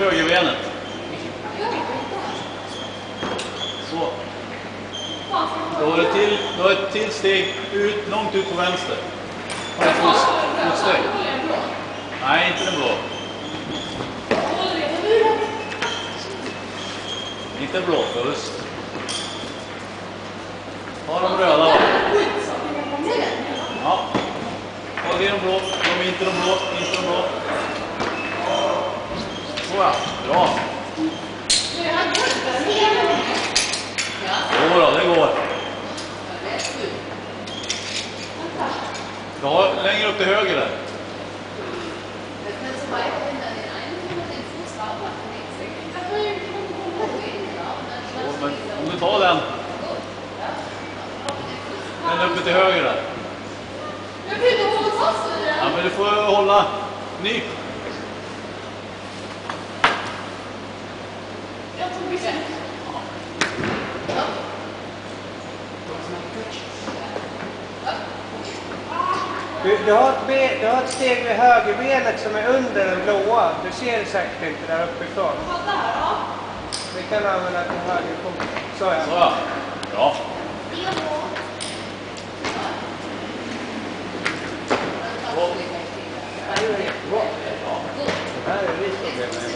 högerbenet. Så. Då är ett till steg ut, långt ut på vänster. Har ett fotsteg. Nej, inte den blå. Inte blå först. Ha de röda va? Ja. Och det är de blå. De är inte de blå. Inte de blå. Så ja. Bra. Då, det går. Ja, längre upp till höger där. Så, men om du tar den uppe till höger där. Ja, men du får hålla ny. Du har ett steg vid högerbenet som är under den blåa. Du ser det säkert inte där uppifrån. Vi kan använda till höger på. Så ja. Så ja. Bra. Det här är jättebra. Det här är riktigt.